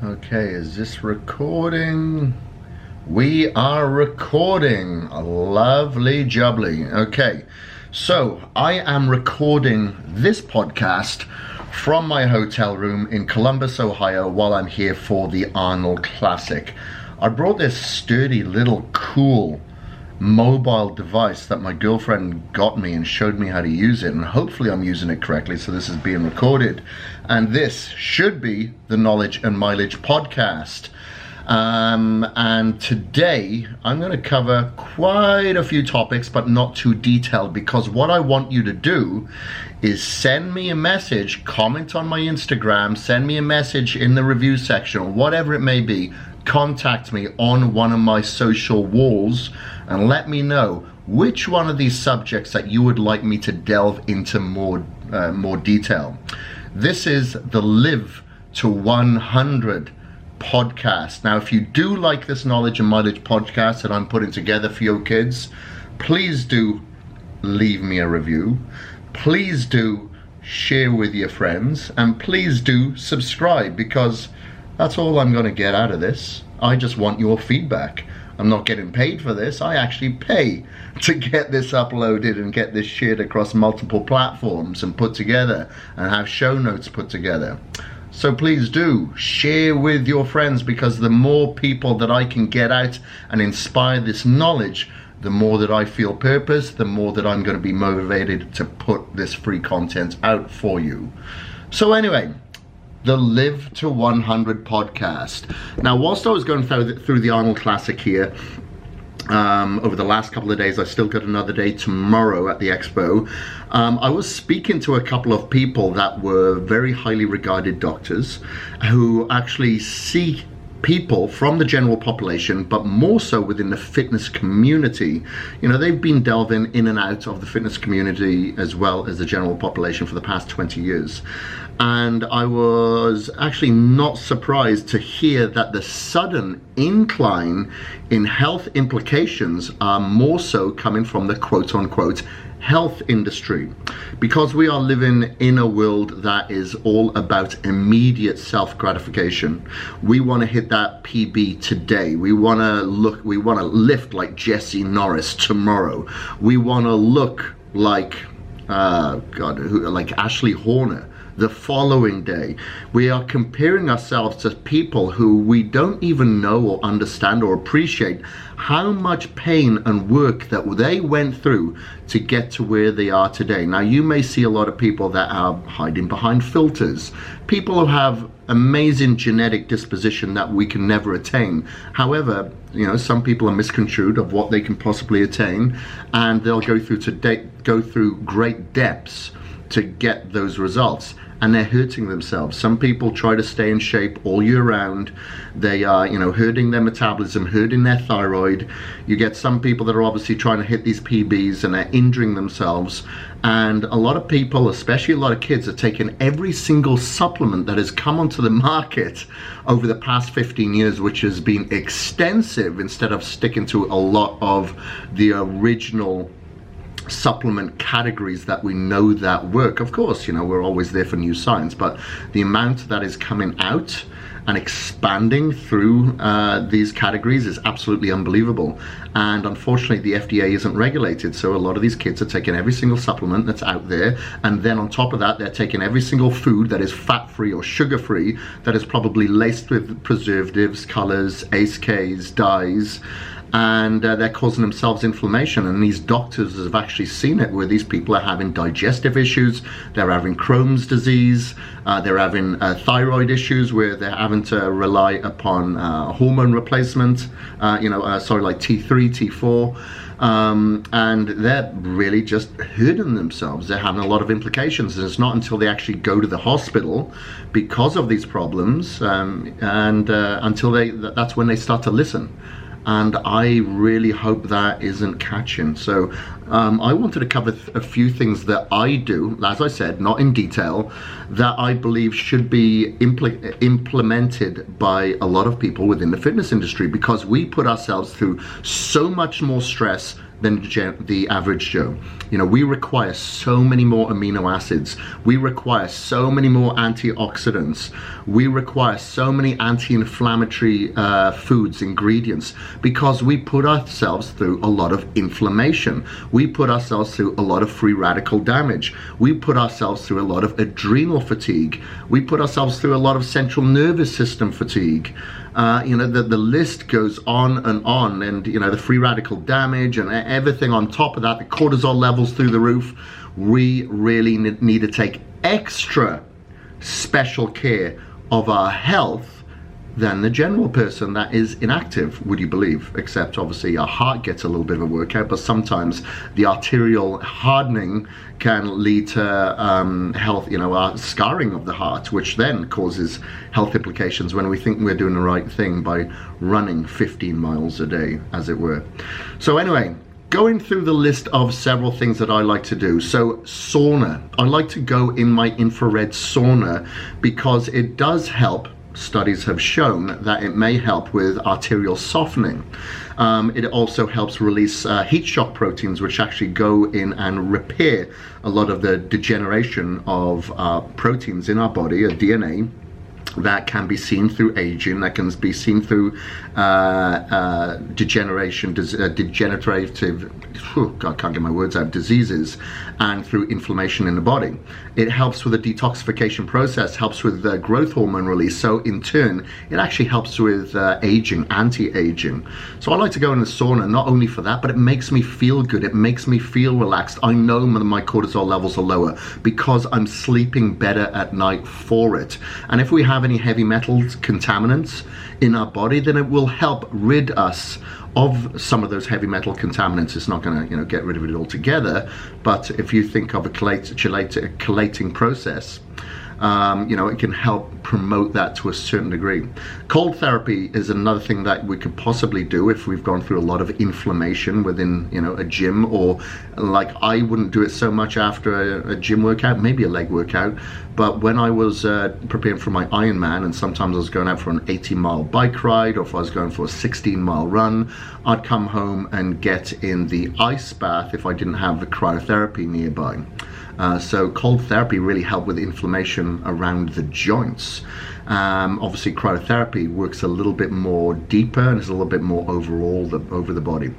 Okay, is this recording? We are recording. Lovely jubbly. Okay, so I am recording this podcast from my hotel room in Columbus, Ohio, while I'm here for the Arnold Classic. I brought this sturdy little cool mobile device that my girlfriend got me and showed me how to use it, and hopefully I'm using it correctly, so this is being recorded, and this should be the Knowledge and Mileage podcast. And today I'm going to cover quite a few topics, but not too detailed, because what I want you to do is send me a message, comment on my Instagram, send me a message in the review section, or whatever it may be. Contact me on one of my social walls and let me know which one of these subjects that you would like me to delve into more detail. This is the Live to 100 podcast. Now, if you do like this Knowledge and Mileage podcast that I'm putting together for your kids, please do leave me a review. Please do share with your friends, and please do subscribe, because that's all I'm going to get out of this. I just want your feedback. I'm not getting paid for this. I actually pay to get this uploaded and get this shared across multiple platforms and put together and have show notes put together. So please do share with your friends, because the more people that I can get out and inspire this knowledge, the more that I feel purpose, the more that I'm going to be motivated to put this free content out for you. So anyway, the Live to 100 podcast. Now, whilst I was going through the Arnold Classic here, over the last couple of days, I still got another day tomorrow at the expo. I was speaking to a couple of people that were very highly regarded doctors who actually see people from the general population, but more so within the fitness community. You know, they've been delving in and out of the fitness community as well as the general population for the past 20 years. And I was actually not surprised to hear that the sudden incline in health implications are more so coming from the quote-unquote health industry, because we are living in a world that is all about immediate self-gratification. We want to hit that PB today. We want to lift like Jesse Norris tomorrow. We want to look like like Ashley Horner the following day. We are comparing ourselves to people who we don't even know or understand or appreciate how much pain and work that they went through to get to where they are today. Now, you may see a lot of people that are hiding behind filters, people who have amazing genetic disposition that we can never attain. However, you know, some people are misconstrued of what they can possibly attain, and they'll go through great depths to get those results, and they're hurting themselves. Some people try to stay in shape all year round. They are, hurting their metabolism, hurting their thyroid. You get some people that are obviously trying to hit these PBs and they're injuring themselves. And a lot of people, especially a lot of kids, are taking every single supplement that has come onto the market over the past 15 years, which has been extensive, instead of sticking to a lot of the original supplement categories that we know that work. Of course, we're always there for new science, but the amount that is coming out and expanding through these categories is absolutely unbelievable. And unfortunately, the FDA isn't regulated, so a lot of these kids are taking every single supplement that's out there, and then on top of that, they're taking every single food that is fat-free or sugar-free, that is probably laced with preservatives, colors, ACEs, dyes, and they're causing themselves inflammation. And these doctors have actually seen it, where these people are having digestive issues, they're having Crohn's disease, they're having thyroid issues, where they're having to rely upon hormone replacement, like T3, T4, and they're really just hurting themselves. They're having a lot of implications, and it's not until they actually go to the hospital because of these problems, until that's when they start to listen. And I really hope that isn't catching. So I wanted to cover a few things that I do, as I said, not in detail, that I believe should be implemented by a lot of people within the fitness industry, because we put ourselves through so much more stress than the average Joe. You know, we require so many more amino acids. We require so many more antioxidants. We require so many anti-inflammatory foods, ingredients, because we put ourselves through a lot of inflammation. We put ourselves through a lot of free radical damage. We put ourselves through a lot of adrenal fatigue. We put ourselves through a lot of central nervous system fatigue. You know, the list goes on, and you know, the free radical damage and everything on top of that, the cortisol levels through the roof. We really need to take extra special care of our health than the general person that is inactive, would you believe? Except obviously our heart gets a little bit of a workout, but sometimes the arterial hardening can lead to health, you know, scarring of the heart, which then causes health implications when we think we're doing the right thing by running 15 miles a day, as it were. So anyway, going through the list of several things that I like to do. So sauna, I like to go in my infrared sauna because it does help. Studies have shown that it may help with arterial softening. It also helps release heat shock proteins, which actually go in and repair a lot of the degeneration of proteins in our body, DNA, that can be seen through aging, that can be seen through degeneration, degenerative, I can't get my words out, diseases, and through inflammation in the body. It helps with the detoxification process, helps with the growth hormone release, so in turn, it actually helps with aging, anti-aging. So I like to go in the sauna, not only for that, but it makes me feel good, it makes me feel relaxed. I know my cortisol levels are lower because I'm sleeping better at night for it. And if we have any heavy metals contaminants in our body, then it will help rid us of some of those heavy metal contaminants. It's not going to, you know, get rid of it altogether, but if you think of a chelating process, you know, it can help promote that to a certain degree. Cold therapy is another thing that we could possibly do if we've gone through a lot of inflammation within, you know, a gym, or like I wouldn't do it so much after a gym workout, maybe a leg workout, but when I was preparing for my Ironman, and sometimes I was going out for an 80-mile bike ride, or if I was going for a 16-mile run, I'd come home and get in the ice bath if I didn't have the cryotherapy nearby. So cold therapy really helped with inflammation around the joints. Obviously cryotherapy works a little bit more deeper and is a little bit more overall over the body.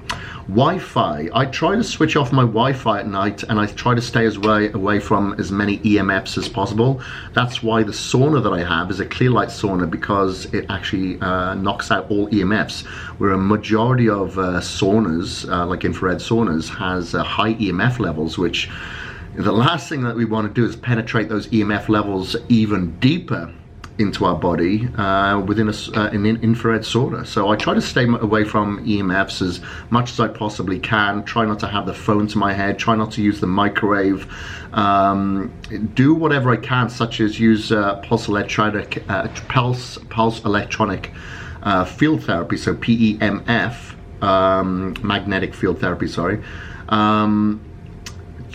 Wi-Fi, I try to switch off my Wi-Fi at night, and I try to stay away from as many EMFs as possible. That's why the sauna that I have is a clear light sauna, because it actually knocks out all EMFs, where a majority of saunas, like infrared saunas, has high EMF levels, which the last thing that we want to do is penetrate those EMF levels even deeper into our body within an infrared sauna. So I try to stay away from EMFs as much as I possibly can. Try not to have the phone to my head. Try not to use the microwave. Do whatever I can, such as use pulse electronic field therapy, so PEMF, magnetic field therapy, sorry.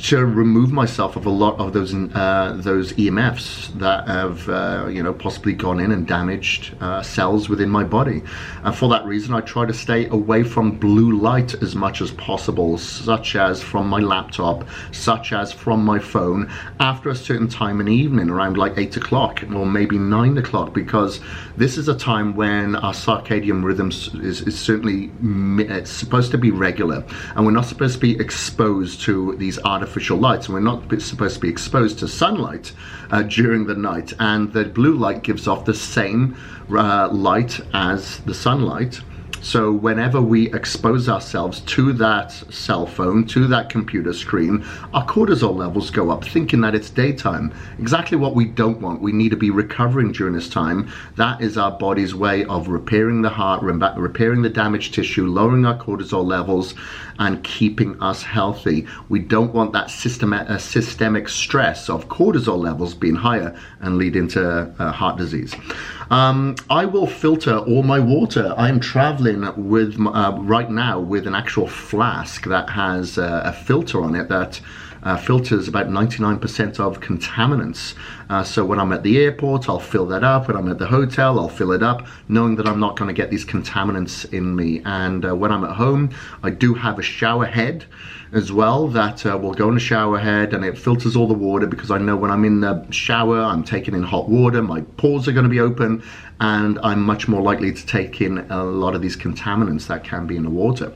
To remove myself of a lot of those EMFs that have you know, possibly gone in and damaged cells within my body. And for that reason, I try to stay away from blue light as much as possible, such as from my laptop, such as from my phone, after a certain time in the evening, around like 8 o'clock or maybe 9 o'clock, because this is a time when our circadian rhythms is certainly, it's supposed to be regular, and we're not supposed to be exposed to these artificial lights, and we're not supposed to be exposed to sunlight during the night, and the blue light gives off the same light as the sunlight. So whenever we expose ourselves to that cell phone, to that computer screen, our cortisol levels go up, thinking that it's daytime. Exactly what we don't want. We need to be recovering during this time. That is our body's way of repairing the heart, repairing the damaged tissue, lowering our cortisol levels, and keeping us healthy. We don't want that systemic stress of cortisol levels being higher and lead into heart disease. I will filter all my water. I'm traveling with right now with an actual flask that has a filter on it that filters about 99% of contaminants. So when I'm at the airport, I'll fill that up. When I'm at the hotel, I'll fill it up, knowing that I'm not going to get these contaminants in me. And when I'm at home, I do have a shower head as well that will go in the shower head, and it filters all the water, because I know when I'm in the shower, I'm taking in hot water, my pores are going to be open, and I'm much more likely to take in a lot of these contaminants that can be in the water.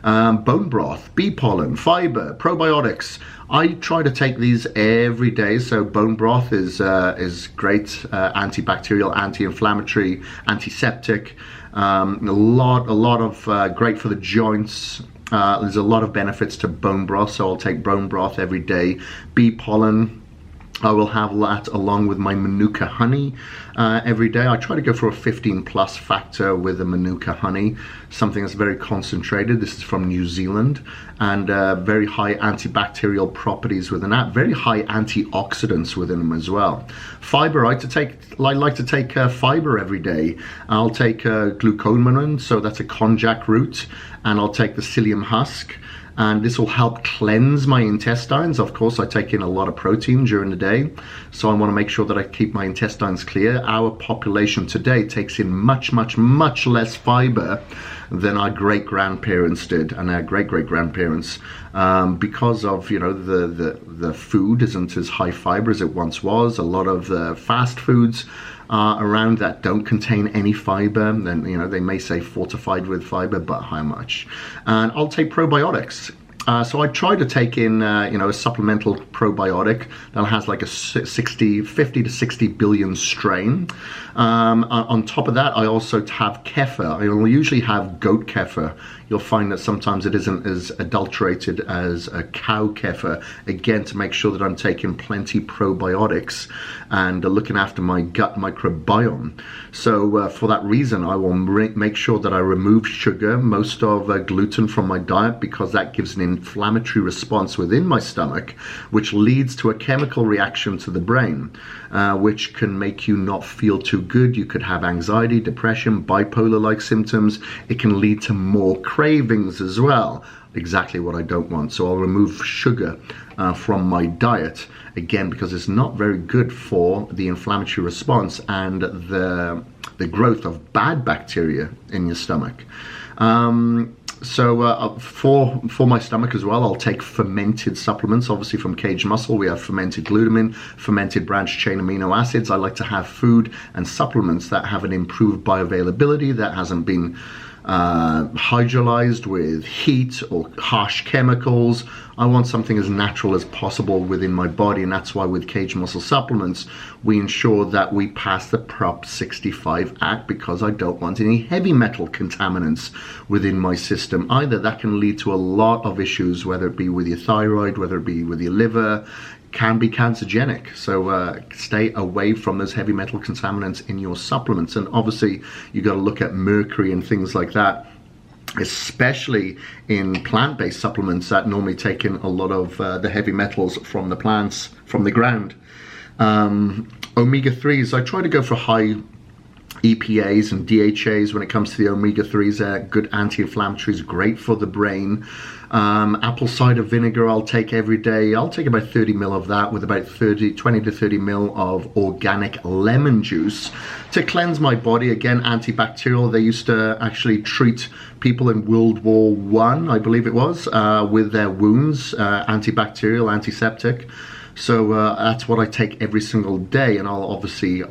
Bone broth, bee pollen, fiber, probiotics. I try to take these every day. So bone broth is great, antibacterial, anti-inflammatory, antiseptic. A lot of great for the joints. There's a lot of benefits to bone broth, so I'll take bone broth every day. Bee pollen, I will have that along with my Manuka honey every day. I try to go for a 15+ factor with the Manuka honey, something that's very concentrated. This is from New Zealand, and very high antibacterial properties within that, very high antioxidants within them as well. Fiber, I like to take fiber every day. I'll take glucosamine, so that's a konjac root, and I'll take the psyllium husk. And this will help cleanse my intestines. Of course, I take in a lot of protein during the day, so I want to make sure that I keep my intestines clear. Our population today takes in much less fiber than our great-grandparents did, and our great-great-grandparents, because of, you know, the food isn't as high fiber as it once was. A lot of the fast foods around that don't contain any fiber. Then, you know, they may say fortified with fiber, but how much? And I'll take probiotics. So I try to take in, you know, a supplemental probiotic that has like a 50 to 60 billion strain. On top of that, I also have kefir. I will usually have goat kefir. You'll find that sometimes it isn't as adulterated as a cow kefir, again, to make sure that I'm taking plenty probiotics and looking after my gut microbiome. So for that reason, I will make sure that I remove sugar, most of gluten from my diet, because that gives an inflammatory response within my stomach, which leads to a chemical reaction to the brain, which can make you not feel too good. You could have anxiety, depression, bipolar-like symptoms. It can lead to more cravings as well. Exactly what I don't want. So I'll remove sugar from my diet, again, because it's not very good for the inflammatory response and the growth of bad bacteria in your stomach. So for my stomach as well, I'll take fermented supplements. Obviously from Cage Muscle, we have fermented glutamine, fermented branched chain amino acids. I like to have food and supplements that have an improved bioavailability, that hasn't been hydrolyzed with heat or harsh chemicals. I want something as natural as possible within my body, and that's why with Cage Muscle supplements, we ensure that we pass the Prop 65 Act, because I don't want any heavy metal contaminants within my system either. That can lead to a lot of issues, whether it be with your thyroid, whether it be with your liver, can be cancerogenic. So stay away from those heavy metal contaminants in your supplements. And obviously you got to look at mercury and things like that, especially in plant-based supplements that normally take in a lot of the heavy metals from the plants, from the ground. Omega-3s, I try to go for high EPAs and DHAs when it comes to the omega-3s. They're good anti-inflammatories, great for the brain. Apple cider vinegar I'll take every day. I'll take about 30 ml of that with about 20 to 30 ml of organic lemon juice to cleanse my body. Again, antibacterial. They used to actually treat people in World War I believe it was, with their wounds, antibacterial, antiseptic. So that's what I take every single day, and I'll obviously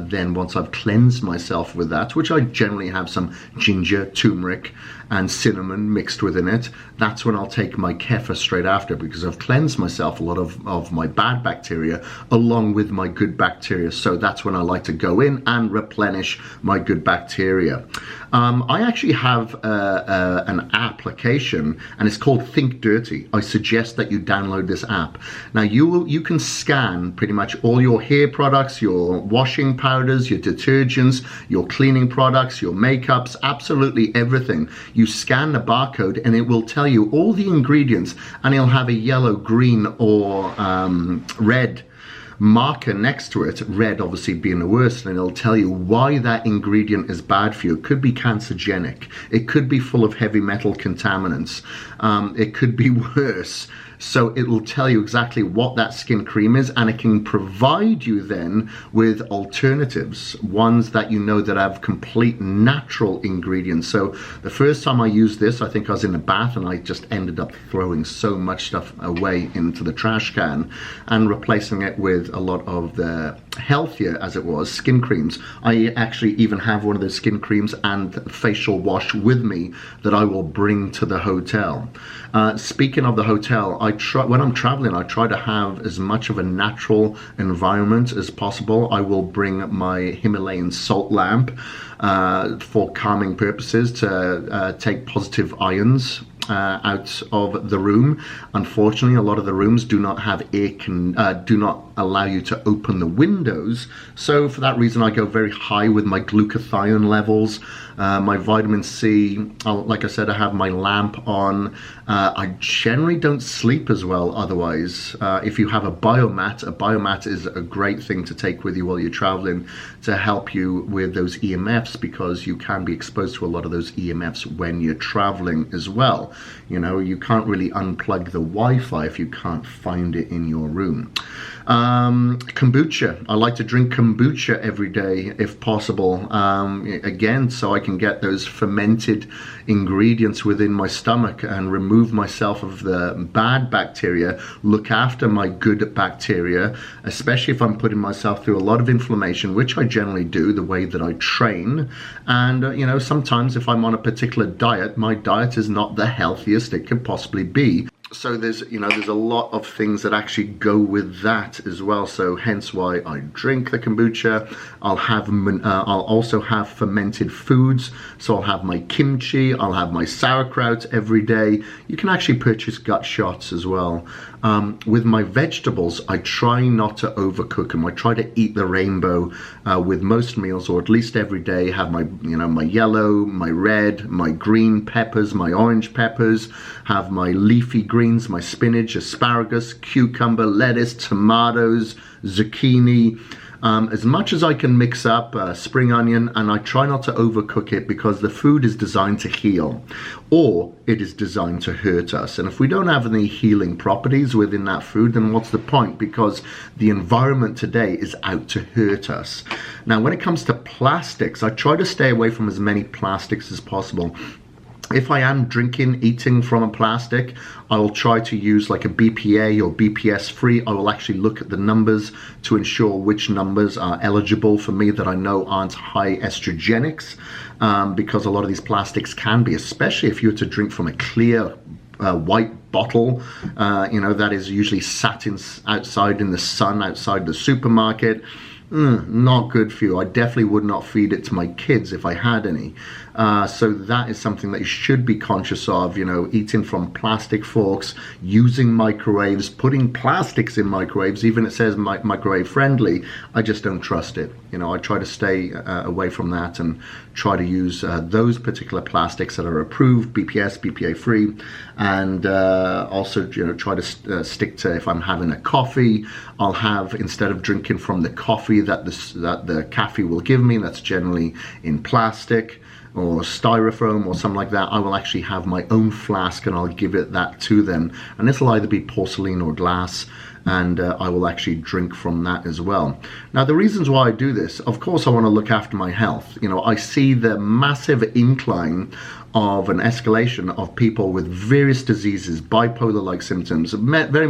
then, once I've cleansed myself with that, which I generally have some ginger, turmeric and cinnamon mixed within it, that's when I'll take my kefir straight after, because I've cleansed myself a lot of my bad bacteria along with my good bacteria. So that's when I like to go in and replenish my good bacteria. I actually have an application, and it's called Think Dirty. I suggest that you download this app. Now you can scan pretty much all your hair products, your washing powders, your detergents, your cleaning products, your makeups, absolutely everything. You scan the barcode and it will tell you all the ingredients, and it'll have a yellow, green or red marker next to it, red obviously being the worst, and it'll tell you why that ingredient is bad for you. It could be cancerogenic, it could be full of heavy metal contaminants, it could be worse, So it will tell you exactly what that skin cream is, and it can provide you then with alternatives, ones that you know that have complete natural ingredients. So the first time I used this, I think I was in a bath and I just ended up throwing so much stuff away into the trash can and replacing it with a lot of the healthier, as it was, skin creams. I actually even have one of those skin creams and facial wash with me that I will bring to the hotel. Speaking of the hotel, when I'm traveling, I try to have as much of a natural environment as possible. I will bring my Himalayan salt lamp for calming purposes to take positive ions out of the room. Unfortunately, a lot of the rooms do not have do not allow you to open the windows. So for that reason, I go very high with my glutathione levels, my vitamin C. Like I said, I have my lamp on. I generally don't sleep as well otherwise. If you have a biomat is a great thing to take with you while you're traveling to help you with those EMFs, because you can be exposed to a lot of those EMFs when you're traveling as well. You know, you can't really unplug the Wi-Fi if you can't find it in your room. Kombucha. I like to drink kombucha every day if possible. Again, so I can get those fermented ingredients within my stomach and remove myself of the bad bacteria, look after my good bacteria, especially if I'm putting myself through a lot of inflammation, which I generally do the way that I train. And, you know, sometimes if I'm on a particular diet, my diet is not the healthiest it could possibly be. So there's a lot of things that actually go with that as well. So hence why I drink the kombucha. I'll also have fermented foods. So I'll have my kimchi, I'll have my sauerkraut every day. You can actually purchase gut shots as well. With my vegetables, I try not to overcook them. I try to eat the rainbow with most meals, or at least every day. Have my my yellow, my red, my green peppers, my orange peppers. Have my leafy greens, my spinach, asparagus, cucumber, lettuce, tomatoes, zucchini. As much as I can mix up spring onion, and I try not to overcook it, because the food is designed to heal, or it is designed to hurt us. And if we don't have any healing properties within that food, then what's the point? Because the environment today is out to hurt us. Now, when it comes to plastics, I try to stay away from as many plastics as possible. If I am eating from a plastic, I will try to use like a BPA or BPS free. I will actually look at the numbers to ensure which numbers are eligible for me that I know aren't high estrogenics, because a lot of these plastics can be, especially if you were to drink from a clear white bottle, that is usually sat outside in the sun, outside the supermarket. Not good for you. I definitely would not feed it to my kids if I had any. So that is something that you should be conscious of, eating from plastic forks, using microwaves, putting plastics in microwaves, even it says microwave friendly. I just don't trust it. I try to stay away from that and try to use those particular plastics that are approved, BPS, BPA free, and also try to stick to, if I'm having a coffee, I'll have, instead of drinking from the coffee that the cafe will give me, that's generally in plastic or styrofoam or something like that, I will actually have my own flask and I'll give it that to them, and this will either be porcelain or glass, and I will actually drink from that as well. Now, the reasons why I do this, of course, I want to look after my health. I see the massive incline of an escalation of people with various diseases, bipolar-like symptoms, very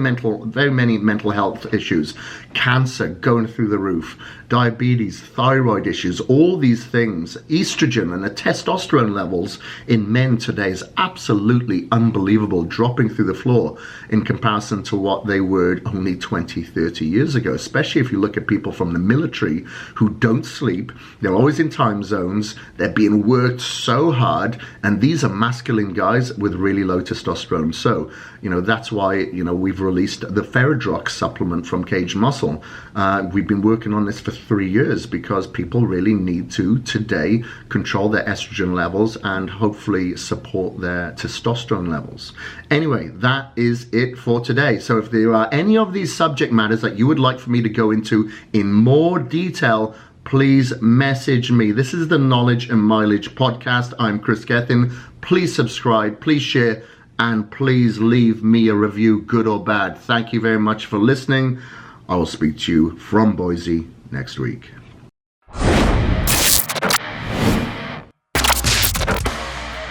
many mental health issues, cancer going through the roof, diabetes, thyroid issues, all these things, estrogen and the testosterone levels in men today is absolutely unbelievable, dropping through the floor in comparison to what they were only 20, 30 years ago, especially if you look at people from the military who don't sleep, they're always in time zones, they're being worked so hard, and these are masculine guys with really low testosterone. So, that's why, we've released the Ferrodrox supplement from Cage Muscle. We've been working on this for 3 years because people really need to today control their estrogen levels and hopefully support their testosterone levels. Anyway, that is it for today. So if there are any of these subject matters that you would like for me to go into in more detail, please message me. This is the Knowledge and Mileage podcast. I'm Kris Gethin. Please subscribe, please share, and please leave me a review, good or bad. Thank you very much for listening. I will speak to you from Boise next week.